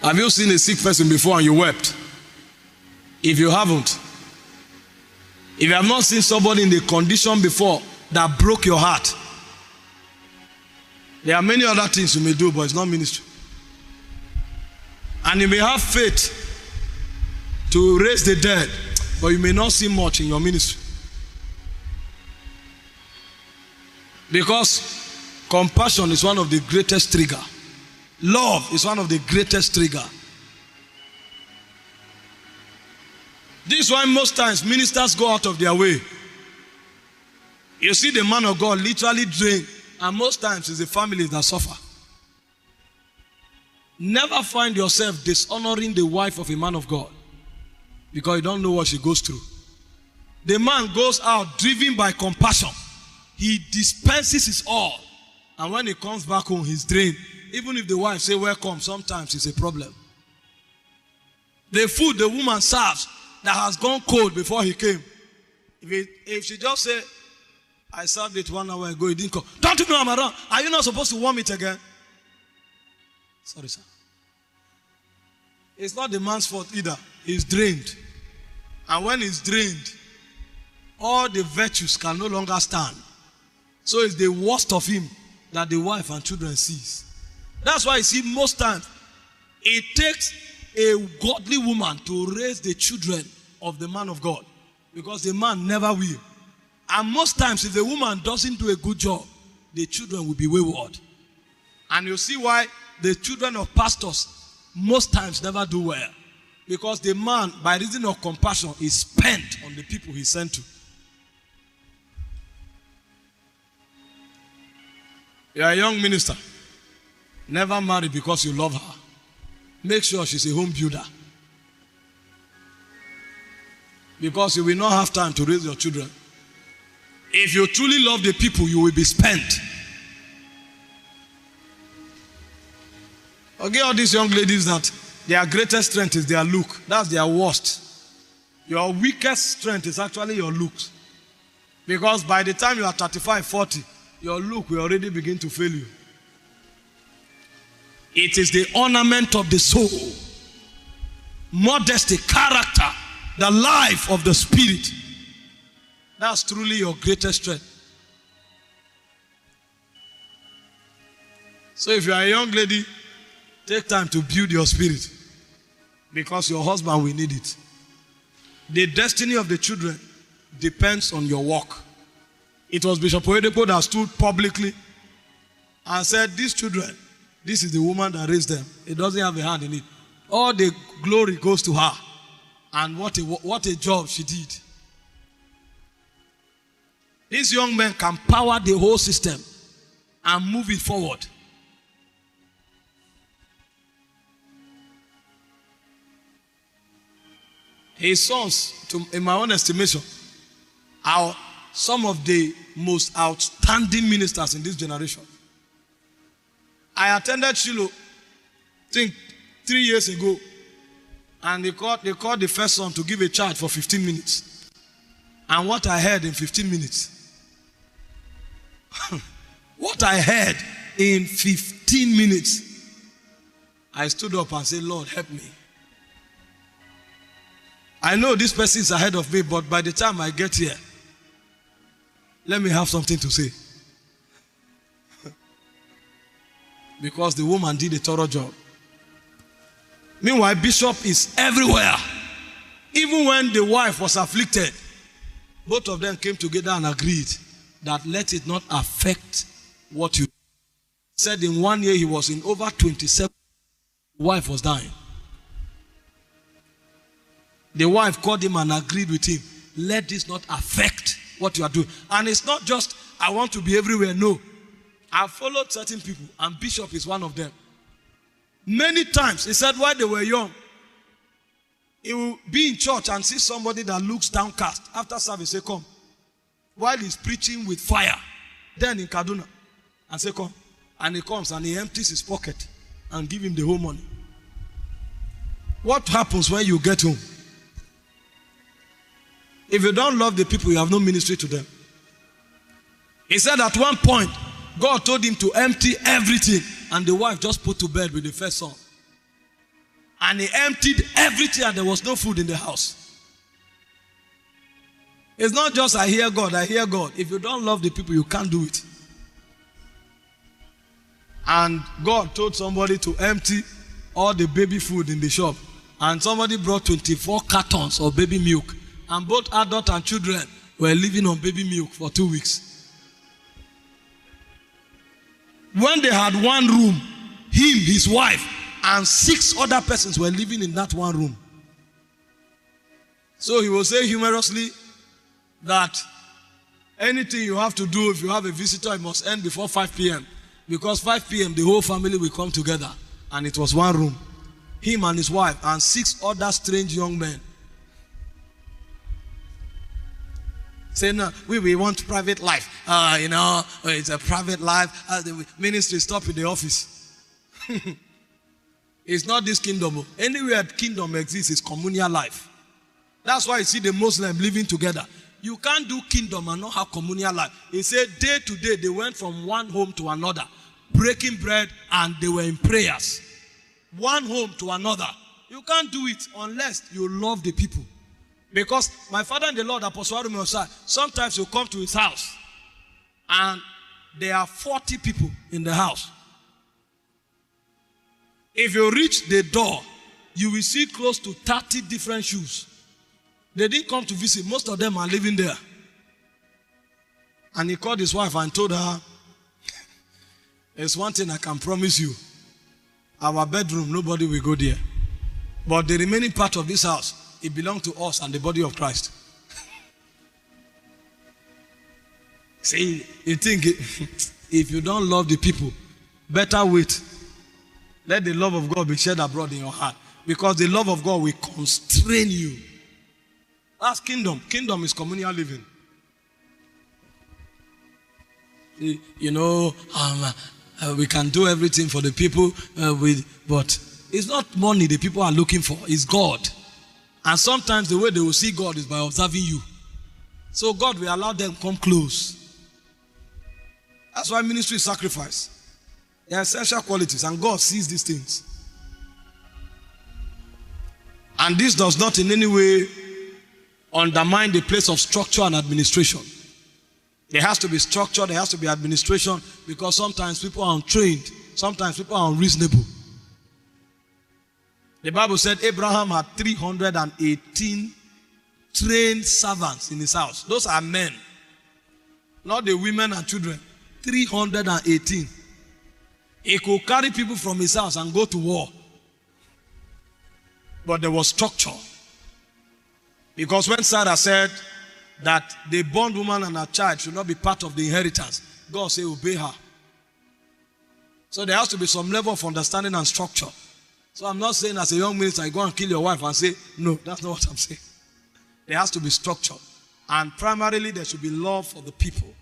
Have you seen a sick person before and you wept? If you haven't, if you have not seen somebody in the condition before that broke your heart, there are many other things you may do, but it's not ministry. And you may have faith to raise the dead, but you may not see much in your ministry. Because compassion is one of the greatest trigger. Love is one of the greatest trigger. This is why most times ministers go out of their way. You see the man of God literally drain, and most times it's the families that suffer. Never find yourself dishonoring the wife of a man of God because you don't know what she goes through. The man goes out driven by compassion. He dispenses his all, and when he comes back home, he's drained. Even if the wife say welcome, sometimes it's a problem. The food the woman serves that has gone cold before he came, if she just say, I served it 1 hour ago, it didn't come. Don't you know I'm around? Are you not supposed to warm it again? Sorry, sir. It's not the man's fault either. He's drained. And when he's drained, all the virtues can no longer stand. So it's the worst of him that the wife and children sees. That's why you see most times it takes a godly woman to raise the children of the man of God, because the man never will. And most times if the woman doesn't do a good job, the children will be wayward. And you see why the children of pastors most times never do well. Because the man, by reason of compassion, is spent on the people he sent to. You are a young minister. Never marry because you love her. Make sure she's a home builder. Because you will not have time to raise your children. If you truly love the people, you will be spent. Okay, all these young ladies that their greatest strength is their look. That's their worst. Your weakest strength is actually your looks. Because by the time you are 35, 40, your look will already begin to fail you. It is the ornament of the soul. Modesty, character, the life of the spirit. That's truly your greatest strength. So if you are a young lady, take time to build your spirit, because your husband will need it. The destiny of the children depends on your work. It was Bishop Orokpo that stood publicly and said, these children, this is the woman that raised them. It doesn't have a hand in it. All the glory goes to her. And what a job she did. These young men can power the whole system and move it forward. His sons, in my own estimation, are some of the most outstanding ministers in this generation. I attended Shiloh, I think 3 years ago, and they called the first son to give a charge for 15 minutes. And what I heard in 15 minutes, what I heard in 15 minutes, I stood up and said, Lord, help me. I know this person is ahead of me, but by the time I get here, let me have something to say. Because the woman did a thorough job. Meanwhile, Bishop is everywhere. Even when the wife was afflicted, both of them came together and agreed that let it not affect what you said. In 1 year, he was in over 27. The wife was dying. The wife called him and agreed with him. Let this not affect what you are doing. And it's not just, I want to be everywhere. No. I've followed certain people, and Bishop is one of them. Many times, he said while they were young, he will be in church and see somebody that looks downcast. After service, say, come. While he's preaching with fire, then in Kaduna, and say, come. And he comes and he empties his pocket and give him the whole money. What happens when you get home? If you don't love the people, you have no ministry to them. He said at one point, God told him to empty everything, and the wife just put to bed with the first son. And he emptied everything and there was no food in the house. It's not just I hear God, I hear God. If you don't love the people, you can't do it. And God told somebody to empty all the baby food in the shop. And somebody brought 24 cartons of baby milk. And both adults and children were living on baby milk for 2 weeks. When they had one room, him, his wife, and 6 other persons were living in that one room. So he will say humorously that anything you have to do if you have a visitor, it must end before 5 p.m. Because 5 p.m. the whole family will come together. And it was one room. Him and his wife and 6 other strange young men. Say, no, we want private life. It's a private life. The ministry stop in the office. It's not this kingdom. Anywhere kingdom exists is communal life. That's why you see the Muslim living together. You can't do kingdom and not have communal life. He said day to day they went from one home to another, breaking bread, and they were in prayers. One home to another. You can't do it unless you love the people. Because my father in the Lord, Apostle Orokpo, sometimes you come to his house and there are 40 people in the house. If you reach the door, you will see close to 30 different shoes. They didn't come to visit. Most of them are living there. And he called his wife and told her, there's one thing I can promise you. Our bedroom, nobody will go there. But the remaining part of this house, it belongs to us and the body of Christ. See, you think if you don't love the people, better wait. Let the love of God be shed abroad in your heart. Because the love of God will constrain you. That's kingdom. Kingdom is communal living. We can do everything for the people, but it's not money the people are looking for. It's God. And sometimes the way they will see God is by observing you. So God will allow them come close. That's why ministry is sacrifice. They are essential qualities, and God sees these things. And this does not in any way undermine the place of structure and administration. There has to be structure, there has to be administration, because sometimes people are untrained, sometimes people are unreasonable. The Bible said Abraham had 318 trained servants in his house. Those are men, not the women and children. 318. He could carry people from his house and go to war. But there was structure. Because when Sarah said that the bondwoman and her child should not be part of the inheritance, God said, obey her. So there has to be some level of understanding and structure. So I'm not saying as a young minister, you go and kill your wife and say, no, that's not what I'm saying. There has to be structure. And primarily, there should be love for the people.